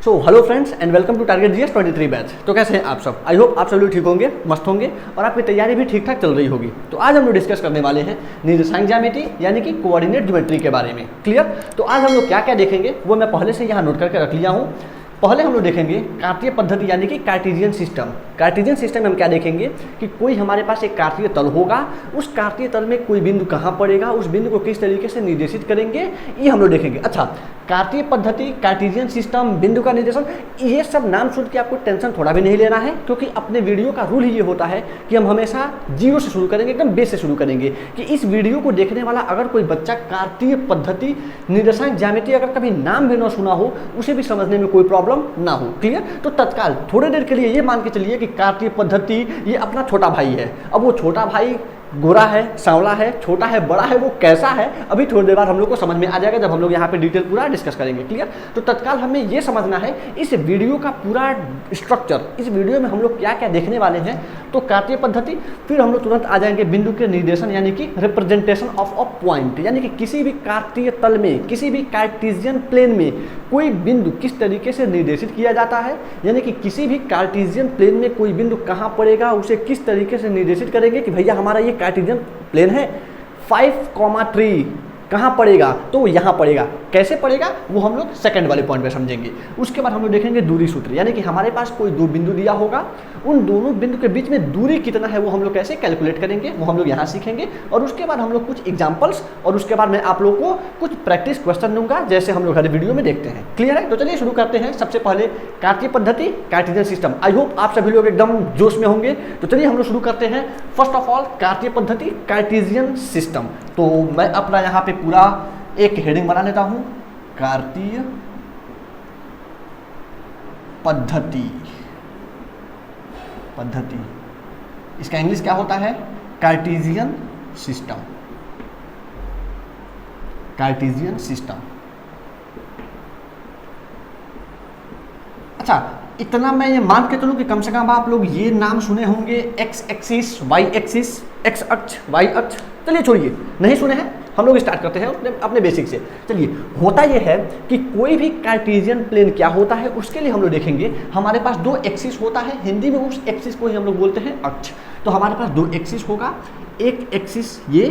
So hello friends and welcome to target GS 23 batch. तो कैसे हैं आप सब? आई होप आप सब लोग ठीक होंगे, मस्त होंगे और आपकी तैयारी भी ठीक ठाक चल रही होगी। तो आज हम लोग डिस्कस करने वाले हैं निर्देशांक ज्यामिति यानी कि कोऑर्डिनेट ज्योमेट्री के बारे में। क्लियर? तो आज हम लोग क्या क्या देखेंगे वो मैं पहले से यहाँ नोट करके रख लिया हूँ। पहले हम लोग देखेंगे कार्तीय पद्धति यानी कि कार्टेशियन सिस्टम। कार्टेशियन सिस्टम में हम क्या देखेंगे कि कोई हमारे पास एक कार्तीय तल होगा, उस कार्तीय तल में कोई बिंदु कहाँ पड़ेगा, उस बिंदु को किस तरीके से निर्देशित करेंगे, ये हम लोग देखेंगे। अच्छा, कार्तीय पद्धति, कार्टेशियन सिस्टम, बिंदु का निर्देशन, ये सब नाम सुन के आपको टेंशन थोड़ा भी नहीं लेना है, क्योंकि अपने वीडियो का रूल ही ये होता है कि हम हमेशा जीरो से शुरू करेंगे, एकदम बेस से शुरू करेंगे कि इस वीडियो को देखने वाला अगर कोई बच्चा कार्तीय पद्धति, निर्देशांक ज्यामिति अगर कभी नाम भी ना सुना हो, उसे भी समझने में कोई प्रॉब्लम ना हो। क्लियर? तो तत्काल थोड़ी देर के लिए ये मान के चलिए कि कार्तीय पद्धति ये अपना छोटा भाई है। अब वो छोटा भाई गोरा है, सांवला है, छोटा है, बड़ा है, वो कैसा है, अभी थोड़ी देर बाद हम लोग को समझ में आ जाएगा जब हम लोग यहाँ पे डिटेल पूरा डिस्कस करेंगे। क्लियर? तो तत्काल हमें ये समझना है इस वीडियो का पूरा स्ट्रक्चर, इस वीडियो में हम लोग क्या क्या देखने वाले हैं। तो कार्तीय पद्धति, फिर हम लोग तुरंत आ जाएंगे बिंदु के निर्देशन यानी कि रिप्रेजेंटेशन ऑफ अ पॉइंट, यानी कि किसी भी कार्तीय तल में, किसी भी कार्टेशियन प्लेन में कोई बिंदु किस तरीके से निर्देशित किया जाता है, यानी कि किसी भी कार्टेशियन प्लेन में कोई बिंदु कहाँ पड़ेगा, उसे किस तरीके से निर्देशित करेंगे कि भैया हमारा ये कार्टेशियन प्लेन है 5,3 कहाँ पड़ेगा, तो यहाँ पड़ेगा। कैसे पड़ेगा वो हम लोग सेकंड वाले पॉइंट पे समझेंगे। उसके बाद हम लोग देखेंगे दूरी सूत्र, यानी कि हमारे पास कोई दो बिंदु दिया होगा, उन दोनों बिंदु के बीच में दूरी कितना है वो हम लोग कैसे कैलकुलेट करेंगे, वो हम लोग यहाँ सीखेंगे। और उसके बाद हम लोग कुछ एग्जाम्पल्स, और उसके बाद मैं आप लोग को कुछ प्रैक्टिस क्वेश्चन दूंगा जैसे हम लोग हर वीडियो में देखते हैं। क्लियर है? तो चलिए शुरू करते हैं। सबसे पहले कार्तीय पद्धति, कार्टेशियन सिस्टम। आई होप आप सभी लोग एकदम जोश में होंगे। तो चलिए हम लोग शुरू करते हैं। फर्स्ट ऑफ ऑल कार्तीय पद्धति, कार्टेशियन सिस्टम। तो मैं अपना यहाँ पे पूरा एक हेडिंग बना लेता हूं, कार्तीय पद्धति। पद्धति इसका इंग्लिश क्या होता है? Cartesian system. Cartesian system. अच्छा, इतना मैं ये मान के चलूं कि कम से कम आप लोग ये नाम सुने होंगे, X axis, Y axis, X अक्ष, वाई अक्ष। चलिए छोड़िए, नहीं सुने हैं, हम लोग स्टार्ट करते हैं अपने बेसिक से। चलिए, होता यह है कि कोई भी कार्टेशियन प्लेन क्या होता है उसके लिए हम लोग देखेंगे। हमारे पास दो एक्सिस होता है, हिंदी में उस एक्सिस को ही हम लोग बोलते हैं अक्ष। तो हमारे पास दो एक्सिस होगा, एक एक्सिस ये,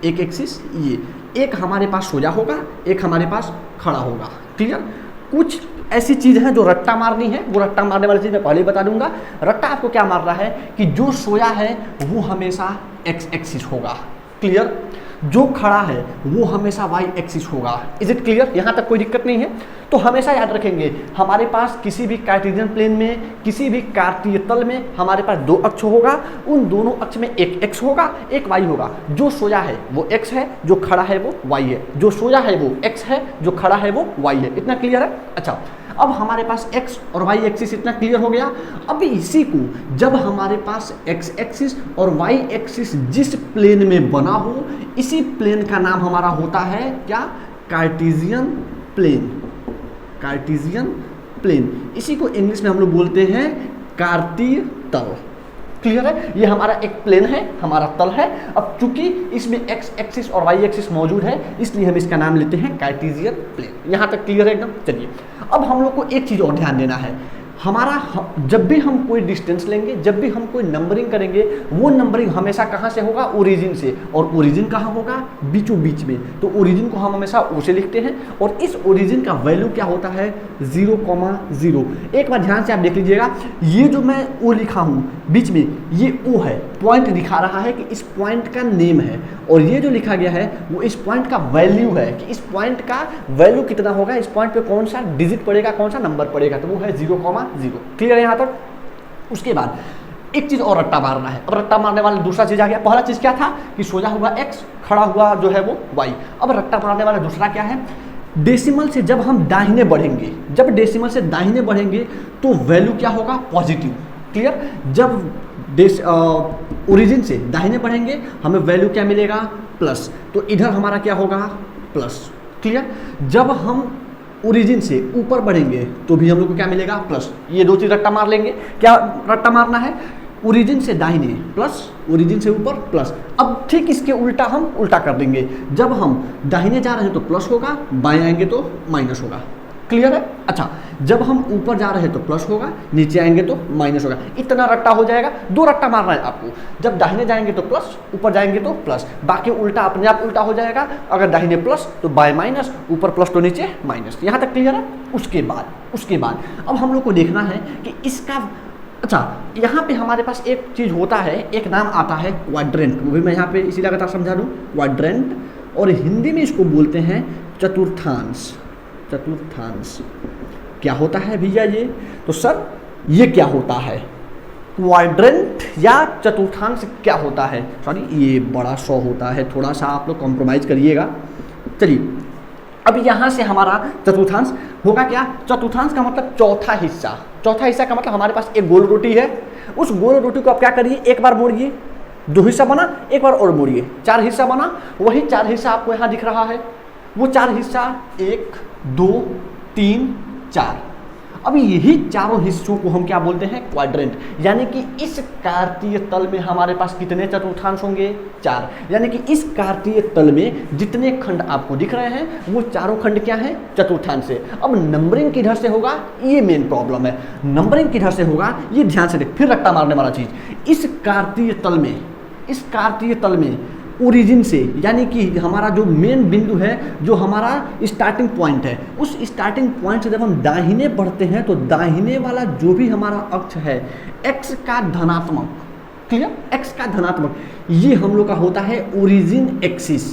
एक एक्सिस ये। एक हमारे पास सोजा होगा, एक हमारे पास खड़ा होगा। क्लियर? कुछ ऐसी चीज है जो रट्टा मारनी है, वो रट्टा मारने वाली चीज मैं पहले ही बता दूंगा। रट्टा आपको क्या मारना है कि जो सोया है वो हमेशा एक्स एक्सिस होगा। क्लियर? जो खड़ा है वो हमेशा वाई एक्सिस होगा। Is it clear? यहाँ तक कोई दिक्कत नहीं है। तो हमेशा याद रखेंगे हमारे पास किसी भी कार्टेशियन प्लेन में, किसी भी कार्तीय तल में हमारे पास दो अक्ष होगा, उन दोनों अक्ष में एक एक्स होगा, एक वाई होगा। जो सोया है वो एक्स है, जो खड़ा है वो वाई है। जो सोया है वो एक्स है, जो खड़ा है वो वाई है। इतना क्लियर है? अच्छा, अब हमारे पास एक्स और वाई एक्सिस इतना क्लियर हो गया। अब इसी को जब हमारे पास एक्स एक्सिस और वाई एक्सिस जिस प्लेन में बना हो, इसी प्लेन का नाम हमारा होता है क्या? Cartesian plane. कार्टेशियन प्लेन, इसी को इंग्लिश में हम लोग बोलते हैं कार्तीय तल। क्लियर है? ये हमारा एक प्लेन है, हमारा तल है। अब चूंकि इसमें एक्स एक्सिस और वाई एक्सिस मौजूद है, इसलिए हम इसका नाम लेते हैं कार्टेशियन प्लेन। यहां तक क्लियर है एकदम? चलिए, अब हम लोग को एक चीज और ध्यान देना है। हमारा जब भी हम कोई डिस्टेंस लेंगे, जब भी हम कोई नंबरिंग करेंगे, वो नंबरिंग हमेशा कहाँ से होगा? ओरिजिन से। और ओरिजिन कहाँ होगा? बीचों बीच में। तो ओरिजिन को हम हमेशा ओ से लिखते हैं, और इस ओरिजिन का वैल्यू क्या होता है? 0,0। एक बार ध्यान से आप देख लीजिएगा, ये जो मैं ओ लिखा हूँ बीच में, ये ओ है, पॉइंट दिखा रहा है कि इस पॉइंट का नेम है। और ये जो लिखा गया है वो इस पॉइंट का वैल्यू है कि इस पॉइंट का वैल्यू कितना होगा, इस पॉइंट पे कौन सा डिजिट पड़ेगा, कौन सा नंबर पड़ेगा, तो वो है 0,0। क्लियर है यहाँ तक? उसके बाद एक चीज और रट्टा मारना है। अब रट्टा मारने वाला दूसरा चीज आ गया। पहला चीज क्या था कि सोजा हुआ एक्स, खड़ा हुआ जो है वो वाई। अब रट्टा मारने वाला दूसरा क्या है? डेसिमल से जब हम दाहिने बढ़ेंगे, जब डेसिमल से दाहिने बढ़ेंगे तो वैल्यू क्या होगा? पॉजिटिव। क्लियर? जब ओरिजिन से दाहिने बढ़ेंगे हमें वैल्यू क्या मिलेगा? प्लस। तो इधर हमारा क्या होगा? प्लस। क्लियर? जब हम ओरिजिन से ऊपर बढ़ेंगे तो भी हम लोग को क्या मिलेगा? प्लस। ये दो चीज रट्टा मार लेंगे। क्या रट्टा मारना है? ओरिजिन से दाहिने प्लस, ओरिजिन से ऊपर प्लस। अब ठीक इसके उल्टा हम उल्टा कर देंगे। जब हम दाहिने जा रहे हैं तो प्लस होगा, बाएं आएंगे तो माइनस होगा। क्लियर है? अच्छा, जब हम ऊपर जा रहे हैं तो प्लस होगा, नीचे आएंगे तो माइनस होगा। इतना रट्टा हो जाएगा, 2 रट्टा मारना है आपको। जब दाहिने जाएंगे तो प्लस, ऊपर जाएंगे तो प्लस, बाकी उल्टा अपने आप उल्टा हो जाएगा। अगर दाहिने प्लस तो बाय माइनस, ऊपर प्लस तो नीचे माइनस। यहाँ तक क्लियर है? उसके बाद अब हम लोग को देखना है कि इसका, अच्छा यहाँ पे हमारे पास एक चीज़ होता है, एक नाम आता है क्वाड्रेंट। वो भी मैं यहाँ पे इसी लगातार समझा दूँ, क्वाड्रेंट, और हिंदी में इसको बोलते हैं चतुर्थांश। क्या होता है भैया ये? तो सर ये क्या होता है? क्वाड्रेंट या चतुर्थांश क्या होता है? सॉरी, ये बड़ा 100 होता है, थोड़ा सा आप लोग कॉम्प्रोमाइज़ करिएगा। चलिए, अब यहाँ से हमारा चतुर्थांश होगा क्या? चतुर्थांश का मतलब चौथा हिस्सा। चौथा हिस्सा का मतलब हमारे पास एक गोल रोटी है, उस गोल रोटी को आप क्या करिए, एक बार मोड़िए, 2 हिस्सा बना, एक बार और मोड़िए, 4 हिस्सा बना। वही 4 हिस्सा आपको यहाँ दिख रहा है, वो 4 हिस्सा 1 2 3 4। अब यही चारों हिस्सों को हम क्या बोलते हैं? क्वाड्रेंट। यानी कि इस कार्तीय तल में हमारे पास कितने चतुर्थांश होंगे? 4। यानी कि इस कार्तीय तल में जितने खंड आपको दिख रहे हैं वो चारों खंड क्या हैं? चतुर्थांश है। अब नंबरिंग किधर से होगा? ये मेन प्रॉब्लम है। नंबरिंग किधर से होगा ये ध्यान से देख, फिर रट्टा मारने वाला चीज। इस कार्तीय तल में ओरिजिन से, यानी कि हमारा जो मेन बिंदु है, जो हमारा स्टार्टिंग पॉइंट है, उस स्टार्टिंग पॉइंट से जब हम दाहिने बढ़ते हैं तो दाहिने वाला जो भी हमारा अक्ष है x का धनात्मक, क्लियर, x का धनात्मक, ये हम लोग का होता है ओरिजिन एक्सिस।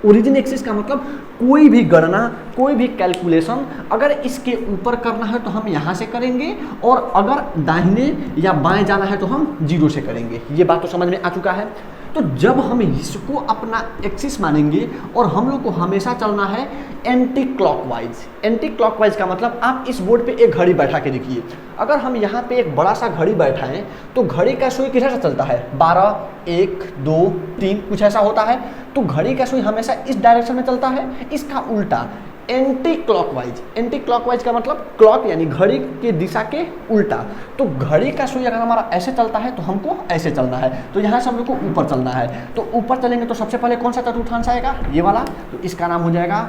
ओरिजिन एक्सिस का मतलब कोई भी गणना, कोई भी कैलकुलेशन अगर इसके ऊपर करना है तो हम यहाँ से करेंगे, और अगर दाहिने या बाएं जाना है तो हम 0 से करेंगे। ये बात तो समझ में आ चुका है। तो जब हम इसको अपना एक्सिस मानेंगे और हम लोग को हमेशा चलना है एंटी क्लॉकवाइज। एंटी क्लॉकवाइज का मतलब आप इस बोर्ड पे एक घड़ी बैठा के देखिए। अगर हम यहाँ पे एक बड़ा सा घड़ी बैठाएं तो घड़ी का सुई किधर से चलता है? 12 1 2 3 कुछ ऐसा होता है। तो घड़ी का सुई हमेशा इस डायरेक्शन में चलता है, इसका उल्टा एंटी क्लॉकवाइज। एंटी क्लॉकवाइज का मतलब क्लॉक यानी घड़ी की दिशा के उल्टा। तो घड़ी का सुई अगर हमारा ऐसे चलता है तो हमको ऐसे चलना है, तो यहाँ से हम लोग को ऊपर चलना है। तो ऊपर चलेंगे तो सबसे पहले कौन सा चतुर्थांश आएगा? ये वाला। तो इसका नाम हो जाएगा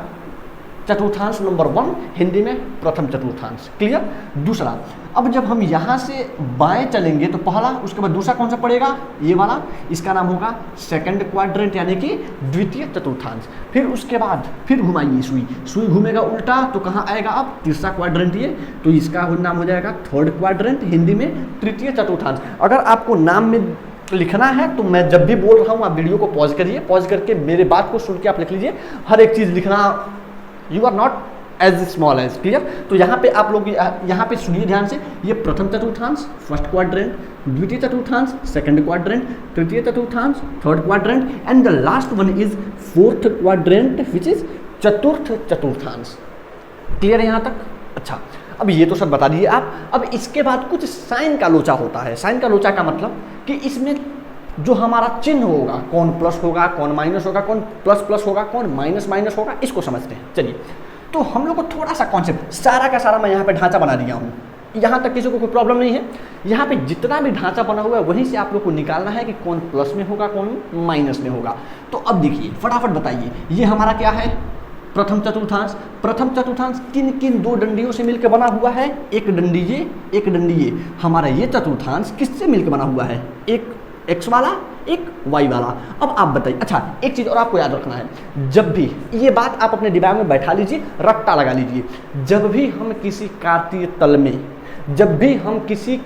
चतुर्थांश नंबर 1, हिंदी में प्रथम चतुर्थांश। क्लियर? दूसरा, अब जब हम यहाँ से बाएं चलेंगे तो पहला, उसके बाद दूसरा कौन सा पड़ेगा? ये वाला। इसका नाम होगा सेकंड क्वाड्रेंट यानी कि द्वितीय चतुर्थांश। फिर उसके बाद फिर घुमाइए सुई घूमेगा उल्टा तो कहाँ आएगा? अब तीसरा क्वाड्रेंट ये, तो इसका नाम हो जाएगा थर्ड क्वाड्रेंट, हिंदी में तृतीय चतुर्थांश। अगर आपको नाम में लिखना है तो मैं जब भी बोल रहा हूँ आप वीडियो को पॉज करिए, पॉज करके मेरे बात को सुन के आप लिख लीजिए। हर एक चीज़ लिखना, you are not as small as. Clear? तो यहाँ पे आप लोग यहाँ पे सुनिए ध्यान से, ये प्रथम चतुर्थांश फर्स्ट क्वाड्रेंट, द्वितीय चतुर्थांश सेकंड क्वाड्रेंट, तृतीय चतुर्थांश third quadrant, and the last one is fourth quadrant which is चतुर्थ चतुर्थांश। क्लियर है यहाँ तक? अच्छा, अब ये तो सब बता दिए आप। अब इसके बाद कुछ साइन का लोचा होता है। साइन का लोचा का मतलब कि इसमें जो हमारा चिन्ह होगा, कौन प्लस होगा, कौन माइनस होगा, कौन प्लस प्लस होगा, कौन माइनस माइनस होगा, इसको समझते हैं। चलिए, तो हम लोग को थोड़ा सा कॉन्सेप्ट, सारा का सारा मैं यहाँ पे ढांचा बना दिया हूँ, यहाँ तक किसी को कोई प्रॉब्लम नहीं है। यहाँ पे जितना भी ढांचा बना हुआ है वहीं से आप लोग को निकालना है कि कौन प्लस में होगा, कौन माइनस में होगा। तो अब देखिए, फटाफट बताइए, ये हमारा क्या है? प्रथम चतुर्थांश। प्रथम चतुर्थांश किन किन 2 डंडियों से मिलकर बना हुआ है? एक डंडी ये, एक डंडी ये। हमारा ये चतुर्थांश किससे मिलकर बना हुआ है? एक x वाला, एक y वाला। अब आप बताइए। अच्छा, एक चीज़ और आपको याद रखना है, जब भी ये बात आप अपने दिमाग में बैठा लीजिए, रट्टा लगा लीजिए, जब भी हम किसी कार्तीय तल में, जब भी हम किसी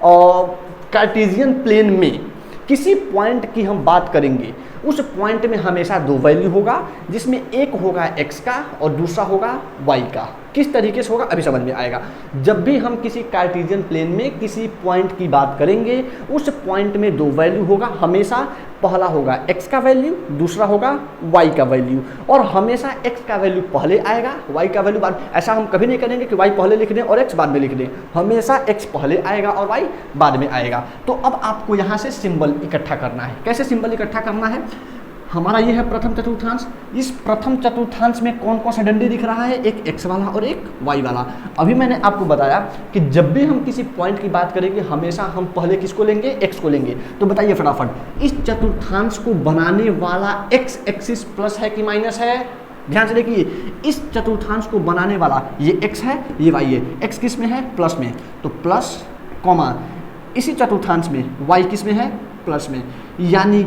कार्टेशियन प्लेन में किसी पॉइंट की हम बात करेंगे, उस पॉइंट में हमेशा 2 वैल्यू होगा, जिसमें एक होगा x का और दूसरा होगा y का। किस तरीके से होगा अभी समझ में आएगा। जब भी हम किसी कार्टेशियन प्लेन में किसी पॉइंट की बात करेंगे, उस पॉइंट में 2 वैल्यू होगा हमेशा। पहला होगा x का वैल्यू, दूसरा होगा y का वैल्यू, और हमेशा x का वैल्यू पहले आएगा, y का वैल्यू बाद। ऐसा हम कभी नहीं करेंगे कि y पहले लिख दें और x बाद में लिख दें, हमेशा x पहले आएगा और y बाद में आएगा। तो अब आपको यहाँ से सिंबल इकट्ठा करना है। कैसे सिंबल इकट्ठा करना है? हमारा ये है प्रथम चतुर्थांश। इस प्रथम चतुर्थांश में कौन कौन सा डंडी दिख रहा है? एक x वाला और एक y वाला। अभी मैंने आपको बताया कि जब भी हम किसी पॉइंट की बात करेंगे हमेशा हम पहले किसको लेंगे? x को लेंगे। तो बताइए फटाफट, इस चतुर्थांश को बनाने वाला x एक्सिस प्लस है कि माइनस है? ध्यान से देखिए, इस चतुर्थांश को बनाने वाला ये x है, ये y है। x किस में है? प्लस में, तो प्लस कॉमा इसी चतुर्थांश में y किस में है? प्लस में। यानी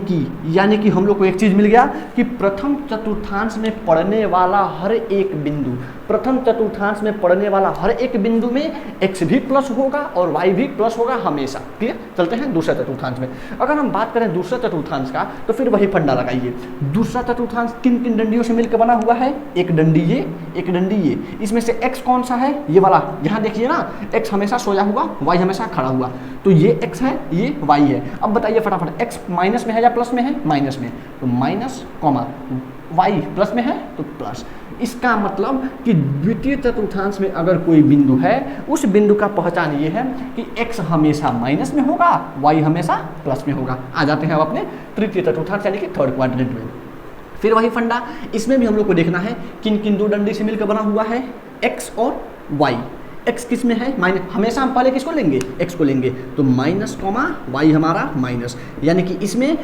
कि हम लोग को एक चीज मिल गया कि प्रथम चतुर्थांश में पड़ने वाला हर एक बिंदु, प्रथम चतुर्थांश में पड़ने वाला हर एक बिंदु में x भी प्लस होगा और y भी प्लस होगा हमेशा। क्लियर? चलते हैं दूसरा चतुर्थांश में। अगर हम बात करें दूसरा चतुर्थांश का, तो फिर वही फंडा लगाइए। दूसरा चतुर्थांश किन किन डंडियों से मिलकर बना हुआ है? एक डंडी ये, एक डंडी ये। इसमें से x कौन सा है? ये वाला। यहाँ देखिए ना, x हमेशा सोया हुआ, y हमेशा खड़ा हुआ, तो ये x है, ये y है। अब बताइए फटाफट, x माइनस में है या प्लस में है? माइनस में, तो माइनस कॉमा y प्लस में है तो प्लस। इसका मतलब कि द्वितीय चतुर्थांश में अगर कोई बिंदु है, उस बिंदु का पहचान ये है कि x हमेशा माइनस में होगा, y हमेशा प्लस में होगा। आ जाते हैं अब अपने तृतीय चतुर्थांश यानी कि थर्ड क्वाड्रेंट में। फिर वही फंडा, इसमें भी हम लोग को देखना है किन किन दो डंडी से मिलकर बना हुआ है, x और y। x किस में है? माइनस। हमेशा हम पहले किसको लेंगे? x को लेंगे, तो माइनस कॉमा y हमारा माइनस। यानी कि इसमें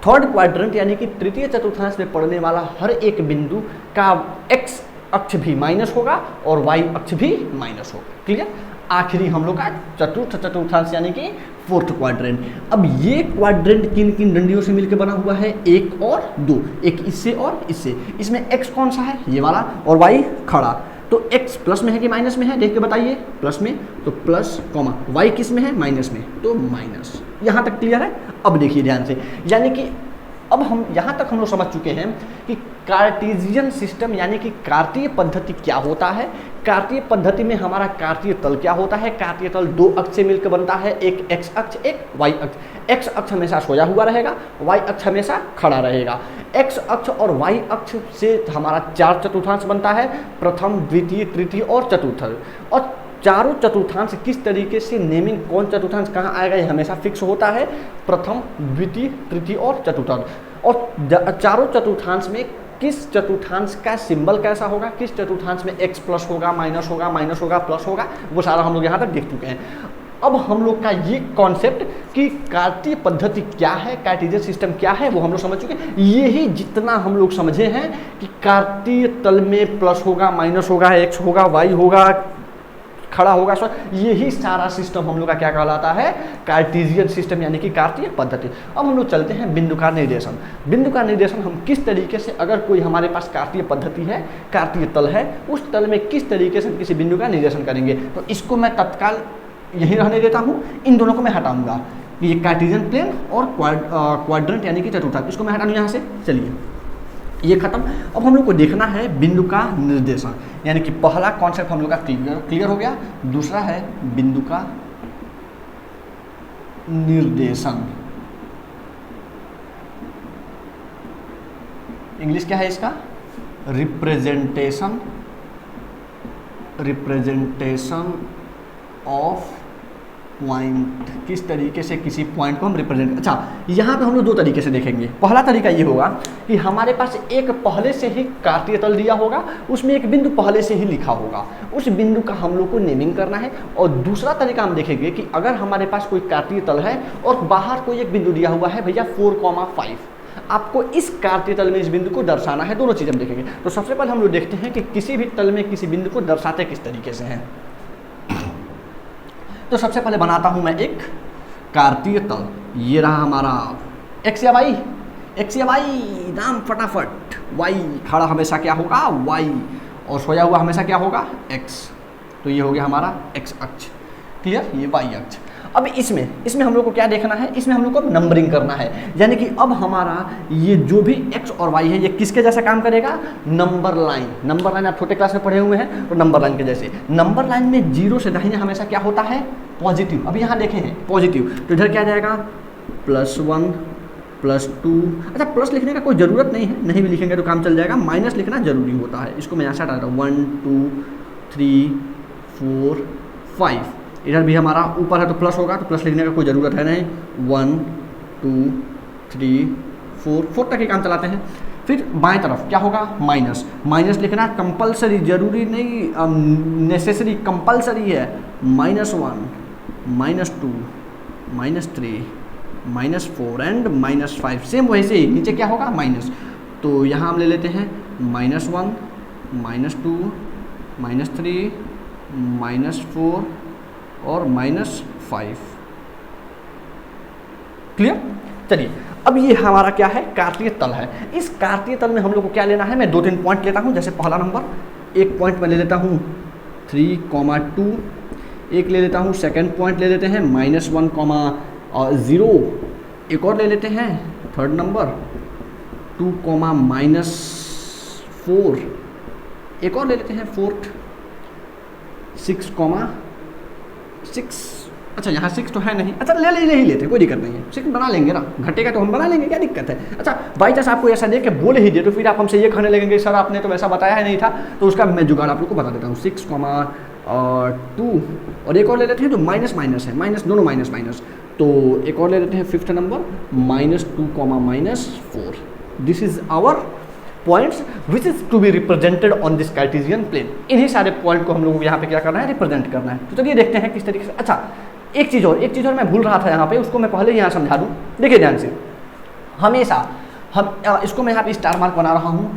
थर्ड क्वाड्रेंट यानी कि तृतीय चतुर्थांश में पड़ने वाला हर एक बिंदु का x अक्ष भी माइनस होगा और y अक्ष भी माइनस होगा। क्लियर? आखिरी हम लोग का चतुर्थ चतुर्थांश यानी कि फोर्थ क्वाड्रेंट। अब ये क्वाड्रेंट किन किन डंडियों से मिलकर बना हुआ है? एक और दो, एक इससे और इससे। इसमें x कौन सा है? ये वाला, और y खड़ा। तो x प्लस में है कि माइनस में है? देख के बताइए। प्लस में, तो प्लस कॉमा y किस में है? माइनस में, तो माइनस। यहाँ तक क्लियर है? अब देखिए ध्यान से, यानी कि अब हम यहाँ तक हम लोग समझ चुके हैं कि कार्टेशियन सिस्टम यानी कि कार्तीय पद्धति क्या होता है। कार्तीय पद्धति में हमारा कार्तीय तल क्या होता है? कार्तीय तल दो अक्ष से मिलकर बनता है, एक x अक्ष, एक y अक्ष। x अक्ष हमेशा सोया हुआ रहेगा, y अक्ष हमेशा खड़ा रहेगा। x अक्ष और y अक्ष से हमारा चार चतुर्थांश बनता है, प्रथम, द्वितीय, तृतीय और चतुर्थ। और चारों चतुर्थांश किस तरीके से नेमिंग, कौन चतुर्थांश कहाँ आएगा, ये हमेशा फिक्स होता है, प्रथम, द्वितीय, तृतीय और चतुर्थांश। और चारों चतुर्थांश में किस चतुर्थांश का सिंबल कैसा होगा, किस चतुर्थांश में x प्लस होगा, माइनस होगा, माइनस होगा, प्लस होगा, वो सारा हम लोग यहाँ तक देख चुके हैं। अब हम लोग का ये कॉन्सेप्ट कि कार्तीय पद्धति क्या है, कार्टेशियन सिस्टम क्या है, वो हम लोग समझ चुके हैं। यही जितना हम लोग समझे हैं कि कार्तीय तल में प्लस होगा, माइनस होगा, x होगा, y होगा, खड़ा होगा, सो यही सारा सिस्टम हम लोग का क्या कहलाता है? कार्टेशियन सिस्टम यानी कि कार्तीय पद्धति। अब हम लोग चलते हैं बिंदु का निर्देशन। बिंदु का निर्देशन हम किस तरीके से, अगर कोई हमारे पास कार्तीय पद्धति है, कार्तीय तल है, उस तल में किस तरीके से हम किसी बिंदु का निर्देशन करेंगे। तो इसको मैं तत्काल यही रहने देता हूँ, इन दोनों को मैं हटाऊंगा। ये कार्टेशियन प्लेन और क्वाड्रेंट यानी कि चतुर्थांश, इसको मैं हटा दूँ यहाँ से। चलिए ये खत्म। अब हम लोग को देखना है बिंदु का निर्देशन, यानी कि पहला कॉन्सेप्ट हम लोग का क्लियर हो गया। दूसरा है बिंदु का निर्देशन। इंग्लिश क्या है इसका? Representation, representation of point. किस तरीके से किसी पॉइंट को हम रिप्रेजेंट, अच्छा यहाँ पे हम लोग दो तरीके से देखेंगे। पहला तरीका ये होगा कि हमारे पास एक पहले से ही कार्तीय तल दिया होगा, उसमें एक बिंदु पहले से ही लिखा होगा, उस बिंदु का हम लोग को नेमिंग करना है। और दूसरा तरीका हम देखेंगे कि अगर हमारे पास कोई कार्तीय तल है और बाहर कोई एक बिंदु दिया हुआ है, भैया 4,5, आपको इस कार्तीय तल में इस बिंदु को दर्शाना है। दोनों चीज़ हम देखेंगे। तो सबसे पहले हम लोग देखते हैं कि किसी भी तल में किसी बिंदु को दर्शाते किस तरीके से हैं। तो सबसे पहले बनाता हूं मैं एक कार्तीय तल। ये रहा हमारा x या y, x या y, नाम फटाफट। y खड़ा हमेशा क्या होगा? y, और सोया हुआ हमेशा क्या होगा? x। तो ये हो गया हमारा x अक्ष। क्लियर? ये y अक्ष। अब इसमें हम लोग को क्या देखना है? इसमें हम लोग को नंबरिंग करना है, यानी कि अब हमारा ये जो भी x और y है, ये किसके जैसा काम करेगा? Number line. नंबर लाइन आप छोटे क्लास में पढ़े हुए हैं, तो नंबर लाइन के जैसे। नंबर लाइन में जीरो से दाहिने हमेशा क्या होता है? पॉजिटिव। अभी यहाँ देखे हैं पॉजिटिव, तो इधर क्या जाएगा? +1, +2। अच्छा, प्लस लिखने का कोई ज़रूरत नहीं है, नहीं भी लिखेंगे तो काम चल जाएगा। माइनस लिखना जरूरी होता है, इसको मैं यहाँ से हटा दूँ। 1 2 3 4 5। इधर भी हमारा ऊपर है तो प्लस होगा, तो प्लस लिखने का कोई ज़रूरत है नहीं। 1 2 3 4 तक ही काम चलाते हैं। फिर बाएं तरफ क्या होगा? माइनस। माइनस लिखना कंपलसरी, जरूरी नहीं, नेसेसरी, कंपलसरी है। -1, -2, -3, -4 एंड -5। सेम वैसे ही नीचे क्या होगा? माइनस। तो यहाँ हम ले लेते हैं -1, -2, -3, -4 और -5। क्लियर? चलिए अब ये हमारा क्या है, कार्तीय तल है। इस कार्तीय तल में हम लोग को क्या लेना है, मैं 2-3 पॉइंट लेता हूँ। जैसे पहला नंबर, एक पॉइंट मैं ले लेता हूँ 3,2, एक ले लेता हूँ सेकंड पॉइंट ले लेते हैं -1,0, एक और ले लेते हैं थर्ड नंबर 2, -4, एक और ले लेते हैं फोर्थ 6,6। अच्छा यहाँ 6 तो है नहीं, अच्छा ले ही लेते, कोई दिक्कत नहीं है, 6 बना लेंगे ना, घटेगा तो हम बना लेंगे, क्या दिक्कत है। अच्छा बाई चांस आपको ऐसा दे के बोले ही दे तो फिर आप हमसे ये कहने लगेंगे सर आपने तो वैसा बताया है नहीं था, तो उसका मैं जुगाड़ आप लोग को बता देता हूँ। 6,2 और एक और ले लेते हैं जो माइनस है, माइनस दोनों माइनस, तो एक और ले लेते हैं fifth number -2, -4। This is our points which is to be represented on this Cartesian plane. इन्हीं सारे पॉइंट को हम लोग यहाँ पे क्या करना है, रिप्रेजेंट करना है। तो चलिए देखते हैं किस तरीके से। अच्छा एक चीज़ और मैं भूल रहा था यहाँ पे, उसको मैं पहले यहाँ समझा दूँ। देखिए ध्यान से, हमेशा हम इसको मैं यहाँ पे स्टार मार्क बना रहा हूँ,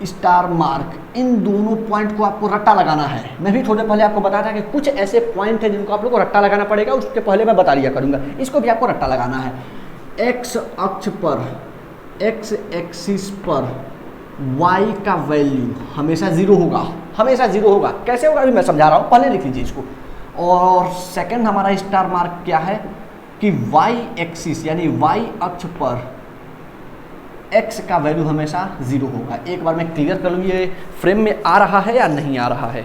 स्टार मार्क, इन दोनों पॉइंट को आपको रट्टा लगाना है। मैं भी थोड़े पहले आपको बताया था कि कुछ ऐसे पॉइंट हैं जिनको आप लोग को रट्टा लगाना पड़ेगा, उसके पहले मैं बता दिया करूँगा। इसको भी आपको रट्टा लगाना है। एक्स अक्ष पर, एक्स एक्सिस पर y का वैल्यू हमेशा जीरो होगा, हमेशा जीरो होगा। कैसे होगा अभी मैं समझा रहा हूँ, पहले लिख लीजिए इसको। और सेकंड हमारा स्टार मार्क क्या है कि y एक्सिस यानी y अक्ष पर x का वैल्यू हमेशा जीरो होगा। एक बार मैं क्लियर कर लूँ ये फ्रेम में आ रहा है या नहीं आ रहा है।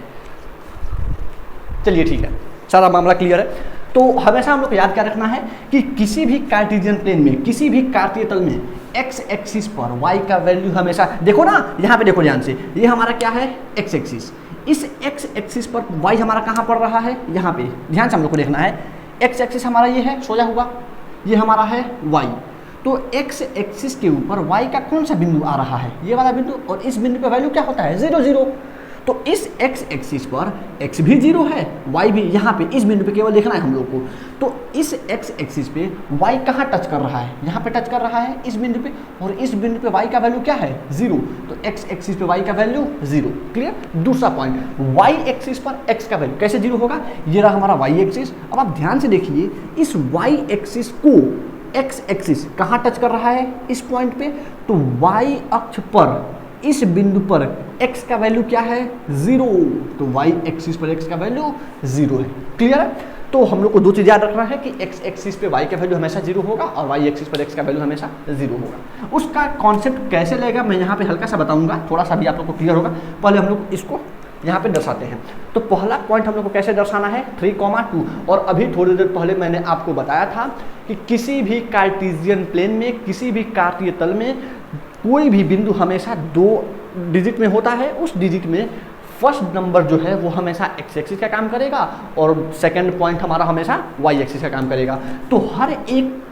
चलिए ठीक है, सारा मामला क्लियर है। तो हमेशा हम लोग को याद क्या रखना है कि किसी भी कार्टेशियन प्लेन में, किसी भी कार्तीय तल में x एक्सिस पर y का वैल्यू हमेशा, देखो ना यहाँ पे देखो ध्यान से, ये हमारा क्या है x एक्सिस, इस x एक्सिस पर y हमारा कहाँ पड़ रहा है, यहाँ पे ध्यान से हम लोग को देखना है। x एक्सिस हमारा ये है सोया हुआ, ये हमारा है y, तो x एक्सिस के ऊपर y का कौन सा बिंदु आ रहा है, ये वाला बिंदु, और इस बिंदु पे वैल्यू क्या होता है 0 0। तो इस x एक्सिस पर x भी 0 है, y भी, यहाँ पे इस बिंदु पे केवल देखना है हम लोग को। तो इस x एक्सिस पे y कहाँ टच कर रहा है, यहाँ पे टच कर रहा है इस बिंदु पे, और इस बिंदु पे y का वैल्यू क्या है 0, तो x एक्सिस पे y का वैल्यू 0। क्लियर? दूसरा पॉइंट, y एक्सिस पर x का वैल्यू कैसे 0 होगा, ये रहा हमारा y एक्सिस। अब आप ध्यान से देखिए, इस y एक्सिस को x एक्सिस कहाँ टच कर रहा है, इस पॉइंट पे, तो y अक्ष पर इस बिंदु पर x का वैल्यू क्या है 0, तो y एक्सिस पर x का वैल्यू 0 है। क्लियर है? तो हम लोग को दो चीज़ याद रखना है कि x एक्सिस पे y का वैल्यू हमेशा 0 होगा और y एक्सिस पर x का वैल्यू हमेशा 0 होगा। उसका कॉन्सेप्ट कैसे लगेगा मैं यहाँ पे हल्का सा बताऊंगा, थोड़ा सा भी आप लोग को क्लियर होगा। पहले हम लोग इसको यहाँ पे दर्शाते हैं। तो पहला पॉइंट हम लोग को कैसे दर्शाना है 3,2, और अभी थोड़ी देर पहले मैंने आपको बताया था कि किसी भी कार्टेशियन प्लेन में, किसी भी कार्तीय तल में कोई भी बिंदु हमेशा 2 डिजिट में होता है। उस डिजिट में फर्स्ट नंबर जो है वो हमेशा x एक्सिस का काम करेगा और सेकंड पॉइंट हमारा हमेशा y एक्सिस का काम करेगा। तो हर एक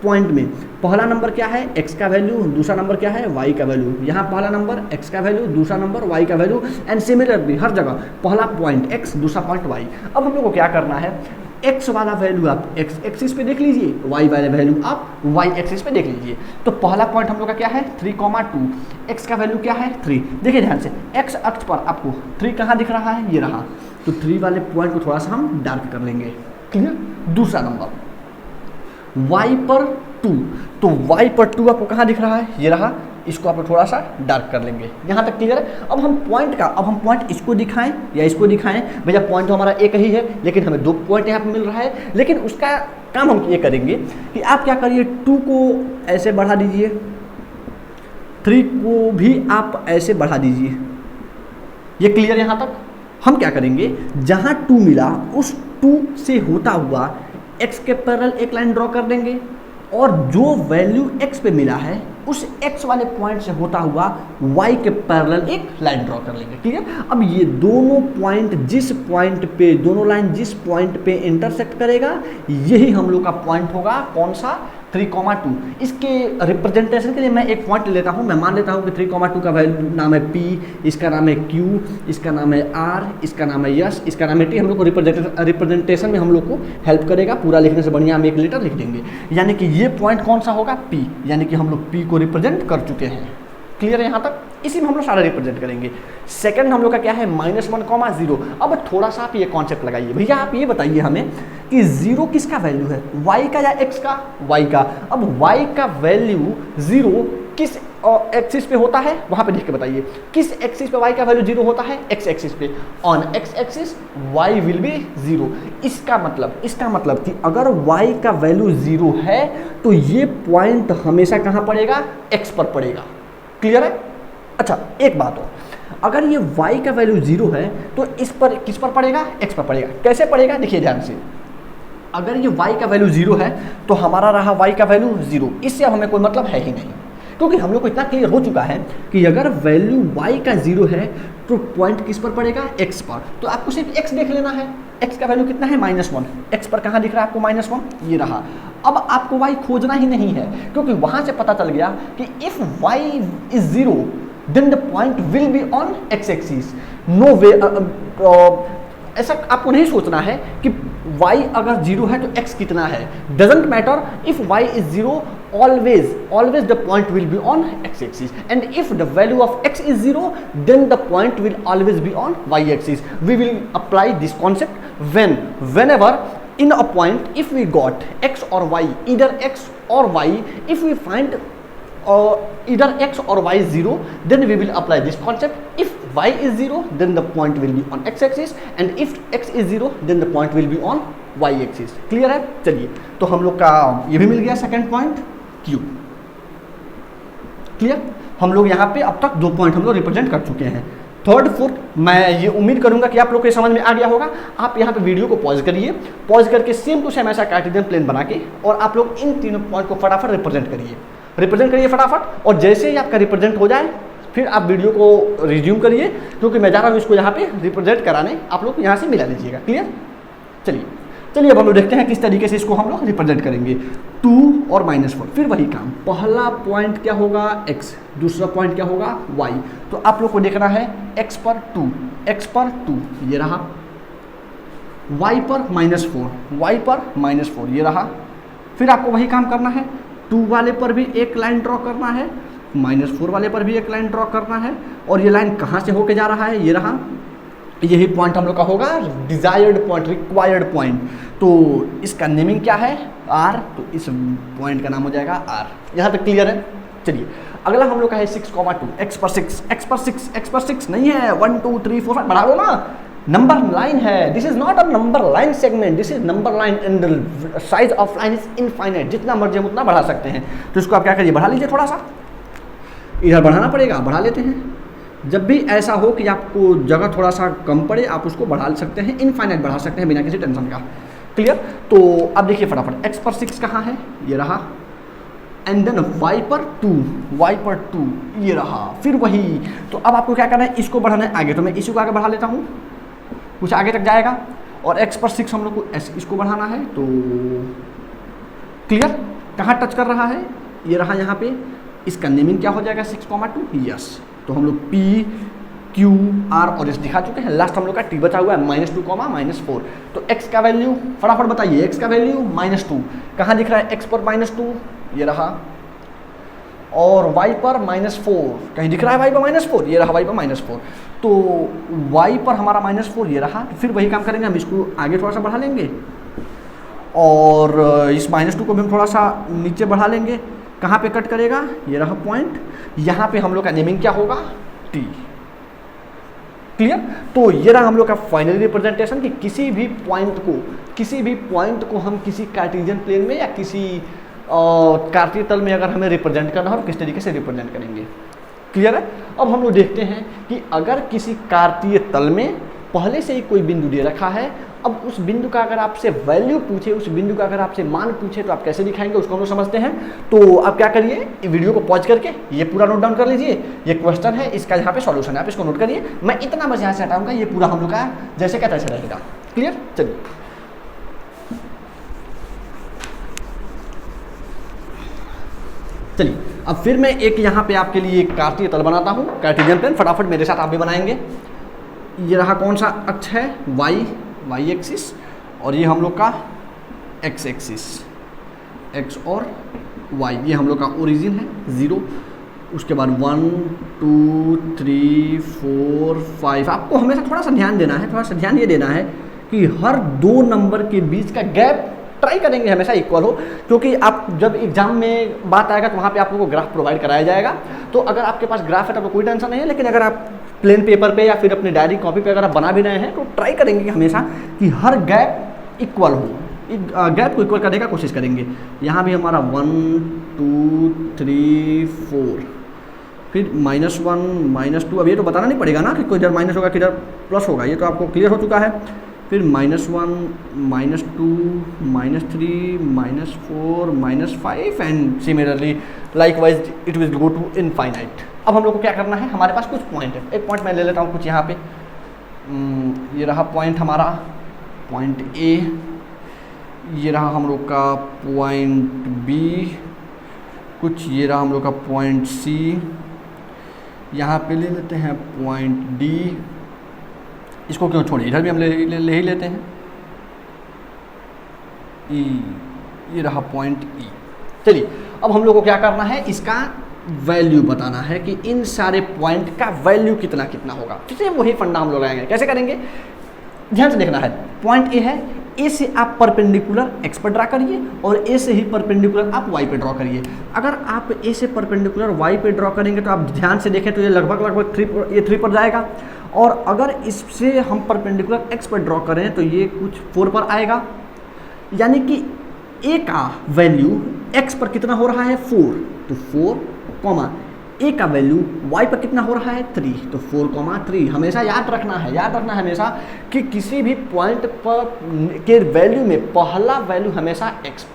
पॉइंट में पहला नंबर क्या है x का वैल्यू, दूसरा नंबर क्या है y का वैल्यू। यहाँ पहला नंबर x का वैल्यू, दूसरा नंबर y का वैल्यू, एंड सिमिलरली हर जगह पहला पॉइंट x, दूसरा पॉइंट y। अब हम लोग को क्या करना है, x वाला वैल्यू आप x एक्सिस पे देख लीजिए, y वाला वैल्यू आप y एक्सिस पे देख लीजिए। तो पहला पॉइंट हम लोग का क्या है 3,2, x का वैल्यू क्या है 3। देखिए ध्यान से, x अक्ष पर आपको 3 कहाँ दिख रहा है, ये रहा, तो 3 वाले पॉइंट को थोड़ा सा हम डार्क कर लेंगे। क्लियर? दूसरा नंबर y पर 2, तो y पर 2 आपको कहाँ दिख रहा है, ये रहा, इसको आप थोड़ा सा डार्क कर लेंगे। यहाँ तक क्लियर है? अब हम पॉइंट इसको दिखाएं या इसको दिखाएं, भैया पॉइंट तो हमारा एक ही है लेकिन हमें 2 पॉइंट यहाँ पे मिल रहा है। लेकिन उसका काम हम ये करेंगे कि आप क्या करिए, 2 को ऐसे बढ़ा दीजिए, 3 को भी आप ऐसे बढ़ा दीजिए। ये क्लियर? यहाँ तक हम क्या करेंगे, जहाँ 2 मिला उस 2 से होता हुआ x के पैरेलल एक लाइन ड्रॉ कर देंगे, और जो वैल्यू x पे मिला है उस x वाले पॉइंट से होता हुआ y के पैरेलल एक लाइन ड्रॉ कर लेंगे। ठीक है? अब ये दोनों लाइन जिस पॉइंट पे इंटरसेक्ट करेगा यही हम लोग का पॉइंट होगा, कौन सा 3,2। इसके रिप्रेजेंटेशन के लिए मैं एक पॉइंट ले लेता हूँ। मैं मान लेता हूँ कि 3,2 का वैल्यू नाम है P, इसका नाम है Q, इसका नाम है R, इसका नाम है S, इसका नाम है T। हम लोग को रिप्रेजेंटेशन में हम लोग को हेल्प करेगा, पूरा लिखने से बढ़िया हम एक लेटर लिख देंगे। यानी कि ये पॉइंट कौन सा होगा P, यानी कि हम लोग P को रिप्रेजेंट कर चुके हैं। क्लियर है यहाँ तक? इसी में हम लोग सारा रिप्रेजेंट करेंगे। सेकंड हम लोग का क्या है, -1, 0। अब थोड़ा सा आप ये कॉन्सेप्ट लगाइए, भैया आप ये बताइए हमें कि 0 किसका वैल्यू है, y का या x का? y का। अब y का वैल्यू 0 किस एक्सिस पे होता है, वहां पे देख के बताइए, किस एक्सिस पे y का वैल्यू 0 होता है? x एक्सिस पे। On x axis y will be 0। इसका मतलब कि अगर y का वैल्यू 0 है तो ये पॉइंट हमेशा कहां पड़ेगा? x पर पड़ेगा। क्लियर है? अच्छा एक बात और, अगर ये y का वैल्यू 0 है तो इस पर किस पर पड़ेगा? x पर पड़ेगा। कैसे पड़ेगा देखिए ध्यान से, अगर ये y का वैल्यू 0 है तो हमारा रहा y का वैल्यू 0, इससे अब हमें कोई मतलब है ही नहीं, क्योंकि हम लोग को इतना क्लियर हो चुका है कि अगर वैल्यू y का 0 है तो पॉइंट किस पर पड़ेगा? x पर। तो आपको सिर्फ x देख लेना है, x का वैल्यू कितना है? -1। x पर कहाँ दिख रहा है आपको? -1, ये रहा। अब आपको y खोजना ही नहीं है, क्योंकि वहां से पता चल गया कि if y is 0 then the point will be on x axis. No way, ऐसा आपको नहीं सोचना है कि y अगर 0 है तो x कितना है। Doesn't matter, if y is 0 always the point will be on x axis, and if the value of x is 0 then the point will always be on y axis. We will apply this concept whenever in a point, if we got x or y, either x or y, if we find either x or y is 0, then we will apply this concept. If y is 0 then the point will be on x axis, and if x is 0 then the point will be on y axis. Clear है? चलिए, तो हम लोग का ये भी मिल गया second point Q। Clear? हम लोग यहाँ पे अब तक 2 पॉइंट हम लोग रिप्रेजेंट कर चुके हैं। थर्ड फोर्थ मैं ये उम्मीद करूंगा कि आप लोग को समझ में आ गया होगा। आप यहाँ पे वीडियो को पॉज करिए, पॉज करके सेम टू सेम ऐसा कार्टेशियन प्लेन बना के और आप लोग इन तीनों पॉइंट को फटाफट रिप्रेजेंट करिए फटाफट। और जैसे ही आपका रिप्रेजेंट हो जाए फिर आप वीडियो को रिज्यूम करिए, क्योंकि मैं जा रहा हूँ इसको यहाँ पे रिप्रेजेंट कराने, आप लोग यहाँ से मिला लीजिएगा। क्लियर? चलिए अब हम लोग देखते हैं किस तरीके से इसको हम लोग रिप्रेजेंट करेंगे। 2 और -4, फिर वही काम। पहला पॉइंट क्या होगा? x, दूसरा पॉइंट क्या होगा? y। तो आप लोग को देखना है x पर 2, ये रहा। y पर -4, ये रहा। फिर आपको वही काम करना है, 2 वाले पर भी एक लाइन ड्रॉ करना है, -4 वाले पर भी एक लाइन ड्रॉ करना है, और ये लाइन कहाँ से होके जा रहा है? ये रहा। यही पॉइंट हम लोग का होगा डिजायर्ड पॉइंट, रिक्वायर्ड पॉइंट। तो इसका नेमिंग क्या है? R। तो इस पॉइंट का नाम हो जाएगा R। यहाँ तक क्लियर है? चलिए अगला हम लोग का है 6,2। x पर 6 नहीं है, 1 2 3 4 5 बढ़ा लो ना, नंबर लाइन है। This is not a number line segment, this is number line and the size of line is infinite. जितना मर्जी हम उतना बढ़ा सकते हैं। तो इसको आप क्या करिए, बढ़ा लीजिए, थोड़ा सा इधर बढ़ाना पड़ेगा, बढ़ा लेते हैं। जब भी ऐसा हो कि आपको जगह थोड़ा सा कम पड़े, आप उसको बढ़ा सकते हैं, इनफाइनाइट बढ़ा सकते हैं बिना किसी टेंशन का। क्लियर? तो अब देखिए फटाफट, x पर 6 कहाँ है? ये रहा। एंड देन y पर 2, ये रहा। फिर वही। तो अब आपको क्या करना है? इसको बढ़ाना है आगे। तो मैं इसी को आगे बढ़ा लेता हूँ, कुछ आगे तक जाएगा। और x पर 6 हम लोग को इसको बढ़ाना है। तो क्लियर? कहाँ टच कर रहा है? ये रहा यहाँ पे। इसका नेमिंग क्या हो जाएगा? 6,2। यस। तो हम लोग P, Q, R और S दिखा चुके हैं। लास्ट हम लोग का T बचा हुआ है, -2, -4। तो x का वैल्यू फटाफट बताइए। x का वैल्यू -2 कहाँ दिख रहा है? x पर -2, ये रहा। और y पर -4 कहीं दिख रहा है? y पर -4, ये रहा। y पर -4, तो y पर हमारा -4 ये रहा। फिर वही काम करेंगे, हम इसको आगे थोड़ा सा बढ़ा लेंगे और इस -2 को भी हम थोड़ा सा नीचे बढ़ा लेंगे। कहाँ पे कट करेगा? ये रहा पॉइंट। यहाँ पे हम लोग का नेमिंग क्या होगा? T। क्लियर? तो ये रहा हम लोग का फाइनल रिप्रेजेंटेशन कि किसी भी पॉइंट को हम किसी कार्टेशियन प्लेन में या किसी कार्तीय तल में अगर हमें रिप्रेजेंट करना हो, किस तरीके से रिप्रेजेंट करेंगे। क्लियर है? अब हम लोग देखते हैं कि अगर किसी कार्तीय तल में पहले से ही कोई बिंदु दे रखा है, अब उस बिंदु का अगर आपसे वैल्यू पूछे, उस बिंदु का अगर आपसे मान पूछे, तो आप कैसे दिखाएंगे उसको हम लोग समझते हैं। तो आप क्या करिए, वीडियो को पॉज करके ये पूरा नोट डाउन कर लीजिए। ये क्वेश्चन है, इसका यहाँ पे सॉल्यूशन है, आप इसको नोट करिए। मैं इतना बस यहाँ से हटाऊंगा, ये पूरा हम लोग का जैसे क्या तैसे रहेगा। क्लियर? चलिए अब फिर मैं एक यहाँ पे आपके लिए एक कार्तीय तल बनाता हूँ, कार्टेशियन प्लेन। फटाफट मेरे साथ आप भी बनाएंगे। ये रहा कौन सा अक्ष है? y एक्सिस, और ये हम लोग का x एक्सिस, x और y। ये हम लोग का ओरिजिन है 0। उसके बाद 1 2 3 4 5। आपको हमेशा थोड़ा सा ध्यान देना है, थोड़ा सा ध्यान ये देना है कि हर दो नंबर के बीच का गैप ट्राई करेंगे हमेशा इक्वल हो, क्योंकि आप जब एग्जाम में बात आएगा तो वहाँ पे आप लोगों को ग्राफ प्रोवाइड कराया जाएगा। तो अगर आपके पास ग्राफ है तो कोई टेंशन नहीं है, लेकिन अगर आप प्लेन पेपर पे या फिर अपने डायरी कॉपी पे अगर आप बना भी रहे हैं तो ट्राई करेंगे हमेशा कि हर गैप इक्वल हो, गैप को इक्वल करने का कोशिश करेंगे। यहाँ भी हमारा 1 2 3 4, फिर -1 -2। अब ये तो बताना नहीं पड़ेगा ना कि किधर माइनस होगा किधर प्लस होगा, ये तो आपको क्लियर हो चुका है। फिर -1 -2 -3 -4 -5 and similarly likewise it will go to infinite. अब हम लोग को क्या करना है, हमारे पास कुछ पॉइंट है। एक पॉइंट मैं ले लेता हूँ कुछ यहाँ पे, ये रहा पॉइंट हमारा, पॉइंट ए, ये रहा हम लोग का पॉइंट बी, कुछ ये रहा हम लोग का पॉइंट सी, यहाँ पे ले लेते हैं पॉइंट डी। इसको क्यों छोड़िए, इधर भी हम ले ही लेते हैं ई, ये रहा पॉइंट ई। चलिए अब हम लोग को क्या करना है, इसका वैल्यू बताना है कि इन सारे पॉइंट का वैल्यू कितना कितना होगा। ठीक है, वही फंडा हम लोग लगाएंगे। कैसे करेंगे, ध्यान से देखना है। पॉइंट ए है, ए से आप परपेंडिकुलर एक्स पर ड्रा करिए और ए से ही परपेंडिकुलर आप वाई पे ड्रॉ करिए। अगर आप ए से परपेंडिकुलर वाई पे ड्रॉ करेंगे तो आप ध्यान से देखें तो ये लगभग 3 पर जाएगा, और अगर इससे हम परपेंडिकुलर एक्स पर ड्रॉ करें तो ये कुछ 4 पर आएगा। यानी कि ए का वैल्यू एक्स पर कितना हो रहा है 4, तो 4 कॉमा ए का वैल्यू वाई पर कितना हो रहा है 3, तो 4,3। हमेशा याद रखना है हमेशा कि किसी भी पॉइंट पर के वैल्यू में पहला वैल्यू हमेशा एक्स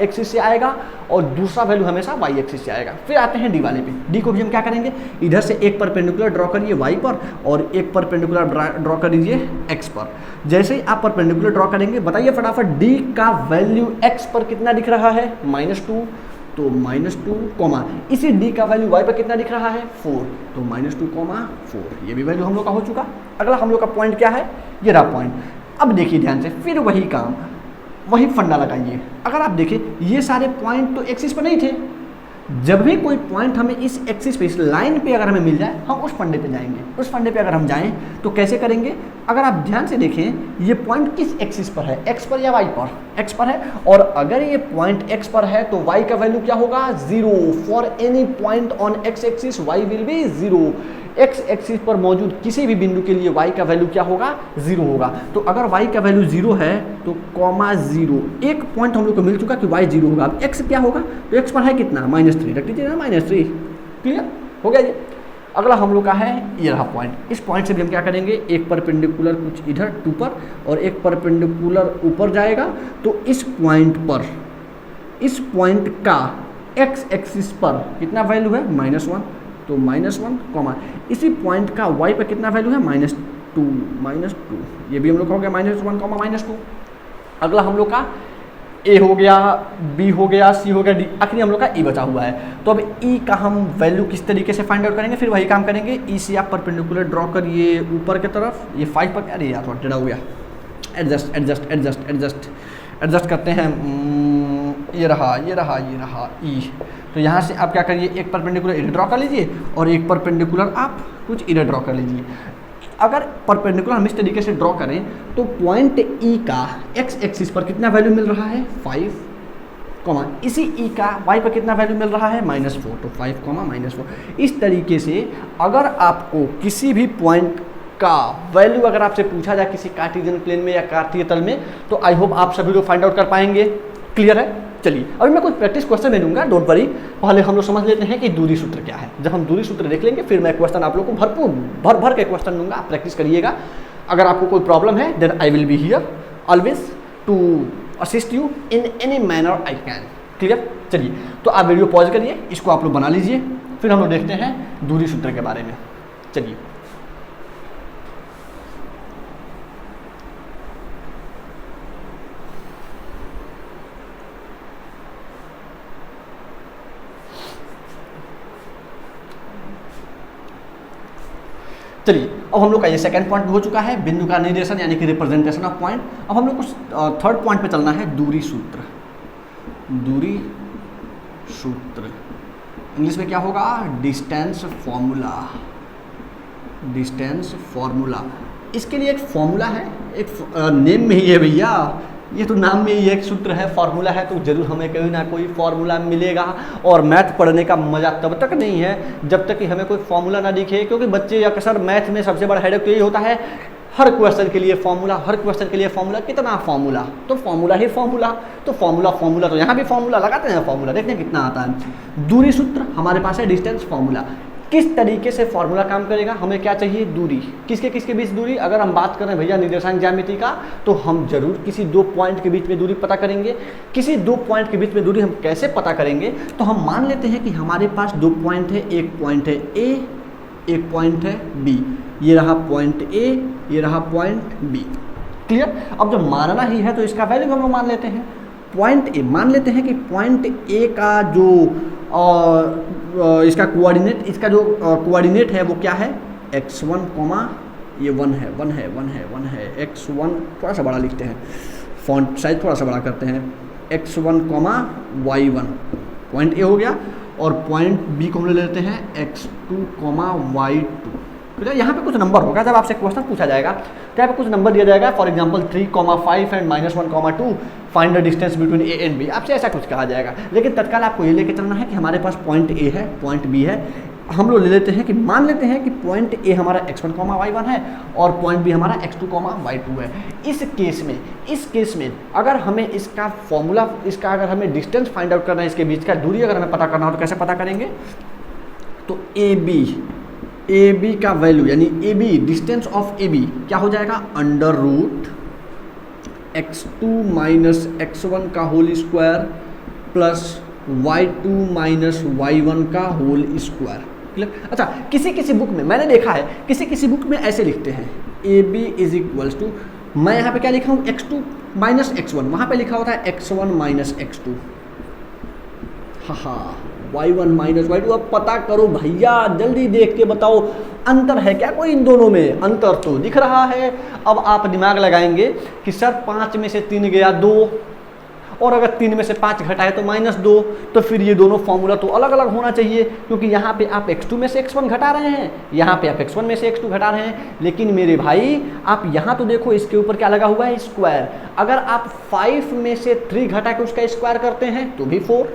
एक्सिस से आएगा और दूसरा वैल्यू हमेशा वाई एक्सिस से आएगा। फिर आते हैं डी वाले पे। डी को भी हम क्या करेंगे, इधर से एक परपेंडिकुलर ड्रॉ करिए वाई पर और एक परपेंडिकुलर ड्रॉ कर दीजिए एक्स पर। जैसे ही आप परपेंडिकुलर ड्रॉ करेंगे, बताइए फटाफट डी का वैल्यू एक्स पर कितना दिख रहा है -2, तो -2 कॉमा इसी डी का वैल्यू वाई पर कितना दिख रहा है 4, तो -2,4। ये भी वैल्यू हम लोग का हो चुका। अगला हम लोग का पॉइंट क्या है, ये रहा पॉइंट। अब देखिए ध्यान से, फिर वही काम, वही फंडा लगाइए। अगर आप देखें ये सारे पॉइंट तो एक्सिस पर नहीं थे, जब भी कोई पॉइंट हमें इस एक्सिस पे, इस लाइन पे अगर हमें मिल जाए, हम उस फंडे पे जाएंगे। उस फंडे पे अगर हम जाएं तो कैसे करेंगे, अगर आप ध्यान से देखें ये पॉइंट किस एक्सिस पर है, एक्स पर या वाई पर, एक्स पर है। और अगर ये पॉइंट एक्स पर है तो वाई का वैल्यू क्या होगा 0। For any point on X axis Y will be 0। X axis पर मौजूद किसी भी बिंदु के लिए वाई का वैल्यू क्या होगा 0 होगा। तो अगर वाई का वैल्यू 0 है तो (0), एक पॉइंट हम लोग को मिल चुका कि वाई 0 होगा। अब एक्स क्या होगा, तो एक्स पर है कितना -3, रख दीजिए ना -3। क्लियर हो गया जी। अगला हम लोग का है ये रहा पॉइंट। इस पॉइंट से भी हम क्या करेंगे, एक परपेंडिकुलर कुछ इधर 2 पर और एक परपेंडिकुलर ऊपर जाएगा। तो इस पॉइंट पर, इस पॉइंट का एक्स एक्सिस पर कितना वैल्यू है -1, तो -1 कॉमा इसी पॉइंट का वाई पर कितना वैल्यू है -2। ये भी हम लोग का हो गया -1 कॉमा -2। अगला हम लोग का ए हो गया, बी हो गया, सी हो गया, डी, आखिरी हम लोग का ई बचा हुआ है। तो अब ई का हम वैल्यू किस तरीके से फाइंड आउट करेंगे, फिर वही काम करेंगे। ई से आप परपेंडिकुलर ड्रॉ करिए ऊपर की तरफ, ये 5 पर, अरे यार थोड़ा टेढ़ा हो गया, एडजस्ट करते हैं। ये रहा ई। तो यहाँ से आप क्या करिए, एक परपेंडिकुलर इधर ड्रॉ कर लीजिए और एक परपेंडिकुलर आप कुछ इधर ड्रॉ कर लीजिए। अगर परपेंडिकुलर हम इस तरीके से ड्रॉ करें तो पॉइंट ई का एक्स एक्सिस पर कितना वैल्यू मिल रहा है 5, कॉमा इसी ई का वाई पर कितना वैल्यू मिल रहा है -4, तो 5, -4। इस तरीके से अगर आपको किसी भी पॉइंट का वैल्यू अगर आपसे पूछा जाए किसी कार्टेशियन प्लेन में या कार्तीय तल में, तो आई होप आप सभी लोग फाइंड आउट कर पाएंगे। क्लियर है। चलिए अभी मैं कुछ प्रैक्टिस क्वेश्चन नहीं दूंगा, डोंट वरी। पहले हम लोग समझ लेते हैं कि दूरी सूत्र क्या है। जब हम दूरी सूत्र देख लेंगे फिर मैं क्वेश्चन आप लोग को भर के क्वेश्चन दूंगा, आप प्रैक्टिस करिएगा। अगर आपको कोई प्रॉब्लम है then I will be here always to assist you in any manner I can. Clear. चलिए तो आप वीडियो पॉज करिए, इसको आप लोग बना लीजिए, फिर हम लोग देखते हैं दूरी सूत्र के बारे में। चलिए अब हम लोग का ये सेकंड पॉइंट हो चुका है, बिंदु का निर्देशन यानी कि रिप्रेजेंटेशन ऑफ पॉइंट। अब हम लोग को थर्ड पॉइंट पे चलना है, दूरी सूत्र। दूरी सूत्र इंग्लिश में क्या होगा, डिस्टेंस फॉर्मूला, डिस्टेंस फॉर्मूला। इसके लिए एक फॉर्मूला है, एक नेम में ही है भैया, ये तो नाम में ही एक सूत्र है, फार्मूला है, तो जरूर हमें कोई ना कोई फार्मूला मिलेगा। और मैथ पढ़ने का मजा तब तक नहीं है जब तक कि हमें कोई फार्मूला ना दिखे, क्योंकि बच्चे अक्सर मैथ में सबसे बड़ा हेडेक तो यही होता है, हर क्वेश्चन के लिए फार्मूला, हर क्वेश्चन के लिए फार्मूला, कितना फार्मूला, तो फार्मूला ही फार्मूला, तो फार्मूला तो यहाँ भी फार्मूला लगाते हैं, फार्मूला देखते हैं कितना आता है। दूरी सूत्र हमारे पास है, डिस्टेंस फार्मूला। किस तरीके से फार्मूला काम करेगा, हमें क्या चाहिए, दूरी, किसके किसके बीच दूरी। अगर हम बात करें भैया निर्देशांक ज्यामिति का, तो हम जरूर किसी दो पॉइंट के बीच में दूरी पता करेंगे। किसी दो पॉइंट के बीच में दूरी हम कैसे पता करेंगे, तो हम मान लेते हैं कि हमारे पास दो पॉइंट है, एक पॉइंट है ए, एक पॉइंट है बी, ये रहा पॉइंट ए, ये रहा पॉइंट बी। क्लियर। अब जब मानना ही है तो इसका वैल्यू हम लोग मान लेते हैं। पॉइंट ए मान लेते हैं कि पॉइंट ए का जो इसका कोऑर्डिनेट, इसका जो कोऑर्डिनेट है वो क्या है, x1 कोमा ये 1 है, 1 है, 1 है, 1 है, x1 थोड़ा सा बड़ा लिखते हैं, फॉन्ट साइज थोड़ा सा बड़ा करते हैं, x1 coma y1 point A हो गया। और पॉइंट बी को हम ले लेते हैं x2 कोमा y2। तो यहाँ पे कुछ नंबर होगा, जब आपसे क्वेश्चन पूछा जाएगा तो यहाँ पे कुछ नंबर दिया जाएगा, for example 3,5 and -1,2 find the distance between A and B, आपसे ऐसा कुछ कहा जाएगा। लेकिन तत्काल आपको ये लेके चलना है कि हमारे पास पॉइंट ए है, पॉइंट बी है, हम लोग ले लेते हैं कि मान लेते हैं कि पॉइंट ए हमारा x1, y1 है और पॉइंट बी हमारा x2, y2 है। इस केस में अगर हमें इसका फॉर्मूला, इसका अगर हमें डिस्टेंस फाइंड आउट करना है, इसके बीच का दूरी अगर हमें पता करना हो तो कैसे पता करेंगे, तो ए बी का वैल्यू यानी A B, distance of A B क्या हो जाएगा, under root x2 minus x1 का whole square plus y2 minus y1 का होल स्क्वायर। क्लियर। अच्छा, किसी बुक में मैंने देखा है, किसी बुक में ऐसे लिखते हैं, A B is equals to, मैं यहाँ पे क्या लिखा हूँ, x2 माइनस x1, वहाँ पे लिखा होता है x1 माइनस x2, हाँ y1 माइनस y2। अब पता करो भैया, जल्दी देख के बताओ अंतर है क्या कोई इन दोनों में, अंतर तो दिख रहा है। अब आप दिमाग लगाएंगे कि सर 5 में से 3 गया 2, और अगर 3 में से 5 घटाए तो -2, तो फिर ये दोनों फॉर्मूला तो अलग अलग होना चाहिए, क्योंकि यहाँ पे आप x2 में से x1 घटा रहे हैं, यहाँ पे आप x1 में से x2 घटा रहे हैं। लेकिन मेरे भाई आप यहाँ तो देखो, इसके ऊपर क्या लगा हुआ है, स्क्वायर। अगर आप 5 में से 3 घटा के उसका स्क्वायर करते हैं तो भी 4।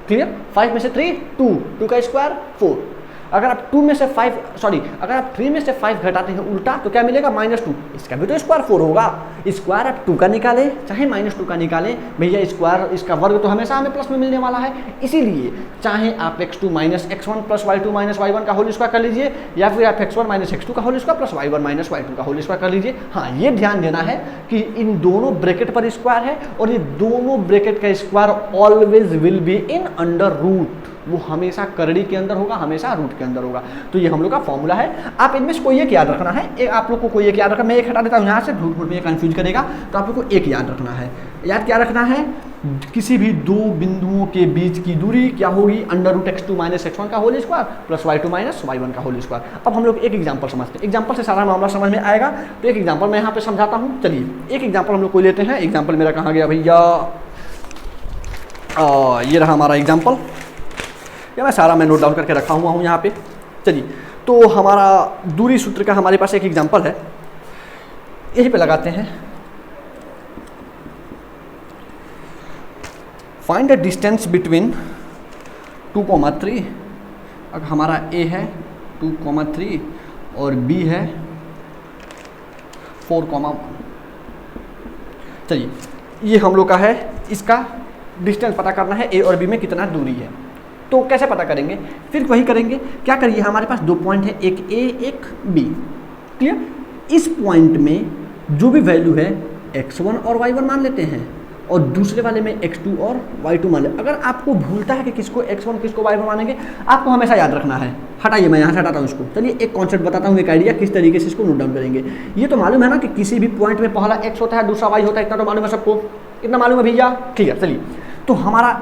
क्लियर। 5 में से 3 2 का स्क्वायर 4। अगर आप 2 में से 5 सॉरी अगर आप 3 में से 5 घटाते हैं उल्टा तो क्या मिलेगा, -2, इसका भी तो स्क्वायर 4 होगा। स्क्वायर आप 2 का निकालें चाहे -2 का निकालें, भैया स्क्वायर इसका वर्ग तो हमेशा हमें प्लस में मिलने वाला है। इसीलिए चाहे आप x2 minus x1 plus y2 minus y1 का होल स्क्वायर कर लीजिए, या फिर आप x1 माइनस x2 का whole square plus y1 minus y2 का होल स्क्वायर कर लीजिए। हाँ, ये ध्यान देना है कि इन दोनों ब्रैकेट पर स्क्वायर है, और ये दोनों ब्रैकेट का square always will be in under root, वो हमेशा करड़ी के अंदर होगा, हमेशा रूट के अंदर होगा। तो ये हम लोग का फॉर्मूला है। आप इनमें से कोई एक याद रखना है, आप लोग को कोई एक याद रखना, मैं एक हटा देता हूँ यहाँ से, झूठ में कंफ्यूज करेगा, तो आप लोग को एक याद रखना है। याद क्या रखना है, किसी भी दो बिंदुओं के बीच की दूरी क्या होगी, under root x2 minus x1 का whole square plus y2 minus y1 का होल स्क्वायर। अब हम लोग एक एग्जांपल समझते हैं, एग्जांपल से सारा मामला समझ में आएगा। तो एक एग्जांपल मैं यहाँ पे समझाता हूँ। चलिए एक एग्जांपल हम लोग को लेते हैं। एग्जांपल मेरा कहाँ गया भैया, ये रहा हमारा एग्जांपल, या मैं सारा मैं नोट डाउन करके रखा हुआ हूँ यहाँ पे। चलिए, तो हमारा दूरी सूत्र का हमारे पास एक एग्जांपल है, यहीं पे लगाते हैं। फाइंड द डिस्टेंस बिटवीन 2,3, अगर हमारा ए है 2,3 और बी है 4,1। चलिए, ये हम लोग का है, इसका डिस्टेंस पता करना है, ए और बी में कितना दूरी है। तो कैसे पता करेंगे, फिर वही करेंगे, क्या करिए, हमारे पास 2 पॉइंट है, एक ए एक बी। क्लियर। इस पॉइंट में जो भी वैल्यू है x1 और y1 मान लेते हैं, और दूसरे वाले में x2 और y2 मान ले। अगर आपको भूलता है कि किसको x1 किसको y1 मानेंगे, आपको हमेशा याद रखना है। हटाइए, मैं यहाँ से हटाता हूँ इसको। चलिए एक कॉन्सेप्ट बताता हूँ, एक आइडिया किस तरीके से इसको नोट डाउन करेंगे। ये तो मालूम है ना कि किसी भी पॉइंट में पहला x होता है दूसरा y होता है, इतना तो मालूम है सबको, इतना मालूम है भैया। ठीक है, चलिए, तो हमारा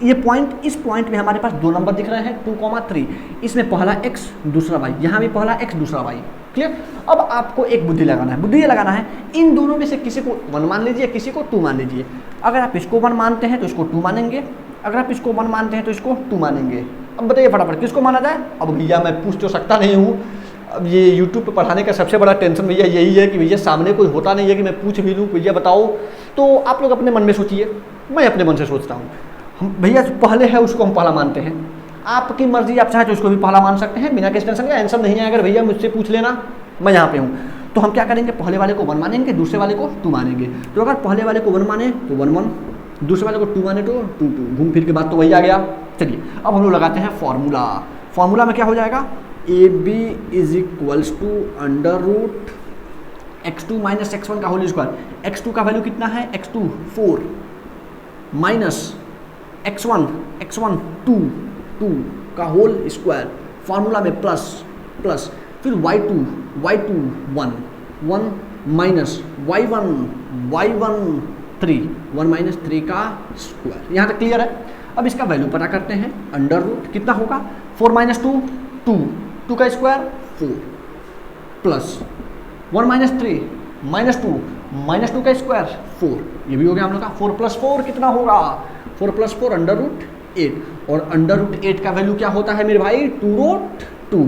ये पॉइंट, इस पॉइंट में हमारे पास 2 नंबर दिख रहे हैं 2,3, इसमें पहला x दूसरा y, यहाँ भी पहला x दूसरा y। क्लियर। अब आपको एक बुद्धि लगाना है, बुद्धि ये लगाना है, इन दोनों में से किसी को 1 मान लीजिए, किसी को 2 मान लीजिए। अगर आप इसको 1 मानते हैं तो इसको 2 मानेंगे, अगर आप इसको 1 मानते हैं तो इसको 2 मानेंगे। अब बताइए फटाफट किसको माना जाए। अब भैया मैं पूछ तो सकता नहीं हूँ, अब ये यूट्यूब पे पढ़ाने का सबसे बड़ा टेंशन भैया यही है कि भैया सामने कोई होता नहीं है कि मैं पूछ भी लूँ भैया बताओ। तो आप लोग अपने मन में सोचिए, मैं अपने मन से सोचता हूँ। हम भैया जो पहले है उसको हम पहला मानते हैं, आपकी मर्जी, आप चाहे तो उसको भी पहला मान सकते हैं बिना किसी टेंशन का। आंसर नहीं है अगर भैया मुझसे पूछ लेना, मैं यहाँ पे हूँ। तो हम क्या करेंगे, पहले वाले को 1 मानेंगे, दूसरे वाले को 2 मानेंगे। तो अगर पहले वाले को 1 माने तो 1 1, दूसरे वाले को 2 माने तो 2 2, घूम फिर के बाद तो वही आ गया। चलिए अब हम लोग लगाते हैं फॉर्मूला। फॉर्मूला में क्या हो जाएगा, AB = under root x2 minus x1 का होल स्क्वायर। x2 का वैल्यू कितना है, x2 4 माइनस x1 2 2 का होल स्क्वायर। फॉर्मूला में प्लस प्लस, फिर y2 1 1 माइनस y1 3 1 माइनस 3 का स्क्वायर। यहाँ तक क्लियर है। अब इसका वैल्यू पता करते हैं, अंडर रूट कितना होगा 4 माइनस 2 2 का स्क्वायर 4 प्लस 1 माइनस 3 माइनस 2 का स्क्वायर 4, ये भी हो गया हम लोग का। 4 + 4 कितना होगा, 4 + 4 अंडर रूट 8, और अंडर रूट 8 का वैल्यू क्या होता है मेरे भाई, 2√2,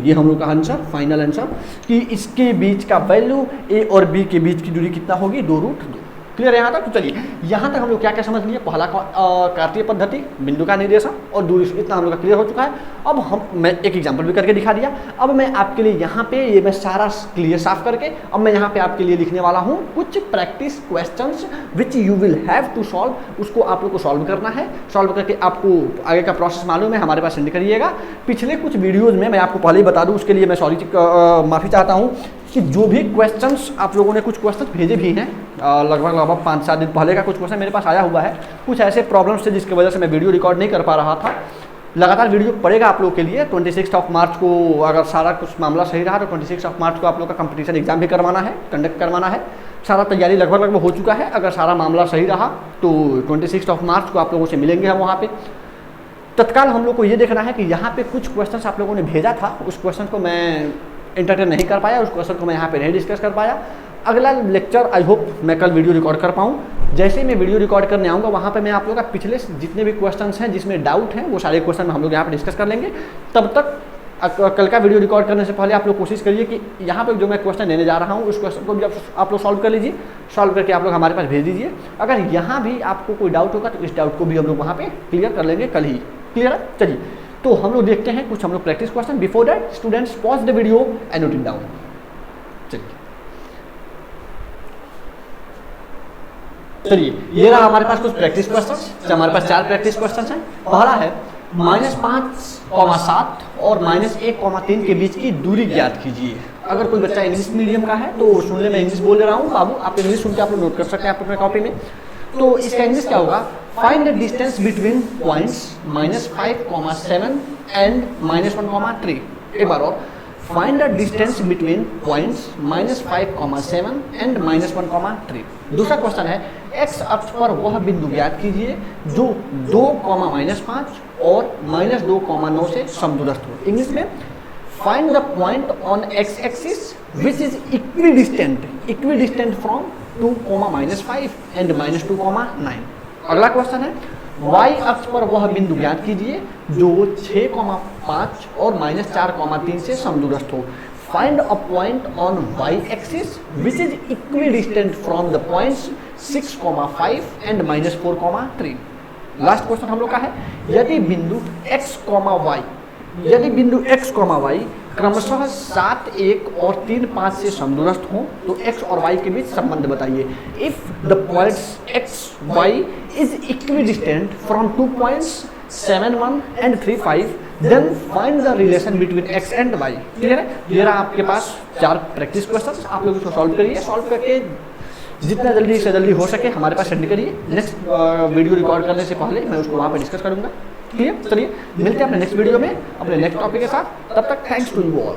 ये हम लोग का आंसर, फाइनल आंसर कि इसके बीच का वैल्यू a और b के बीच की दूरी कितना होगी, 2√2। क्लियर है यहाँ तक। तो चलिए यहाँ तक हम लोग क्या क्या समझ लिए, पहला कार्तीय पद्धति, बिंदु का निर्देशन और दूरी, इतना हम लोग का क्लियर हो चुका है। अब मैं एक एग्जांपल भी करके दिखा दिया। अब मैं आपके लिए यहाँ पे ये मैं सारा क्लियर साफ करके अब मैं यहाँ पे आपके लिए लिखने वाला हूँ कुछ practice questions which you will have to solve. उसको आप लोग को सॉल्व करना है, सॉल्व करके आपको आगे का प्रोसेस मालूम है, हमारे पास सेंड करिएगा। पिछले कुछ वीडियोज़ में मैं आपको पहले ही बता दूँ, उसके लिए मैं माफ़ी चाहता हूँ कि जो भी क्वेश्चंस आप लोगों ने कुछ क्वेश्चंस भेजे भी हैं, लगभग 5-7 दिन पहले का कुछ क्वेश्चन मेरे पास आया हुआ है। कुछ ऐसे प्रॉब्लम्स थे जिसकी वजह से मैं वीडियो रिकॉर्ड नहीं कर पा रहा था। लगातार वीडियो पड़ेगा आप लोगों के लिए। 26 मार्च को अगर सारा कुछ मामला सही रहा तो 26 मार्च को आप लोग का कंपटीशन एग्जाम भी करवाना है, कंडक्ट करवाना है। सारा तैयारी लगभग हो चुका है। अगर सारा मामला सही रहा तो 26 मार्च को आप लोगों से मिलेंगे हम वहाँ पे। तत्काल हम लोग को ये देखना है कि यहाँ पे कुछ क्वेश्चंस आप लोगों ने भेजा था, उस क्वेश्चन को मैं एंटरटेन नहीं कर पाया, उस क्वेश्चन को मैं यहाँ पे नहीं डिस्कस कर पाया। अगला लेक्चर आई होप मैं कल वीडियो रिकॉर्ड कर पाऊँ। जैसे ही मैं वीडियो रिकॉर्ड करने आऊँगा वहाँ पे मैं आप लोगों का पिछले जितने भी क्वेश्चंस हैं जिसमें डाउट हैं वो सारे क्वेश्चन हम लोग यहाँ पे डिस्कस कर लेंगे। तब तक कल का वीडियो रिकॉर्ड करने से पहले आप लोग कोशिश करिए कि यहाँ पे जो मैं क्वेश्चन लेने जा रहा हूँ उस क्वेश्चन को भी आप लोग सॉल्व कर लीजिए। सॉल्व करके आप लोग हमारे पास भेज दीजिए। अगर यहाँ भी आपको कोई डाउट होगा तो इस डाउट को भी हम लोग वहाँ पे क्लियर कर लेंगे कल ही। क्लियर है। चलिए तो हम लोग देखते हैं कुछ हम लोग practice question. Before that students pause the video and note it down. चलिए ये रहा हमारे पास कुछ प्रैक्टिस क्वेश्चन। हमारे पास 4 प्रैक्टिस क्वेश्चन हैं। पहला है -5,7 और -1,3 के बीच की दूरी ज्ञात कीजिए। अगर कोई बच्चा इंग्लिश मीडियम का है तो सुनने में इंग्लिश बोल रहा हूँ बाबू, आप इंग्लिश सुन के आप लोग नोट कर सकते हैं अपने कॉपी में। तो इसका इंग्लिश क्या होगा, find the distance between points -5,7 and -1,3। एक बार और, find the distance between points -5,7 and -1,3। दूसरा क्वेश्चन है एक्स अक्ष पर वह बिंदु ज्ञात कीजिए जो 2,-5 और -2,9 से समदूरस्थ हो। इंग्लिश में find the point on X axis which is equidistant from 2,-5 and -2,9। अगला क्वेश्चन है y अक्ष पर वह बिंदु ज्ञात कीजिए जो 6,5 और -4,3 से समदूरस्थ हो। Find a point on y axis which is equidistant from the points 6,5 and -4,3। Last question हम लोग का है यदि बिंदु x, y क्रमशः 7, 1 और 3, 5 से समदूरस्थ हो तो x और y के बीच संबंध बताइए। If the points x, y is equidistant from 2 points 7, 1 and 3, 5 then find the relation between x and y। Clear है। ये रहा आपके पास 4 प्रैक्टिस क्वेश्चन। आप लोग इसको सॉल्व करिए। सॉल्व करके जितना जल्दी से जल्दी हो सके हमारे पास सेंड करिए। नेक्स्ट वीडियो रिकॉर्ड करने से पहले मैं उसको वहाँ पर डिस्कस करूँगा। क्लियर। चलिए मिलते हैं अपने नेक्स्ट वीडियो में अपने नेक्स्ट टॉपिक के साथ। तब तक थैंक्स टू यू ऑल।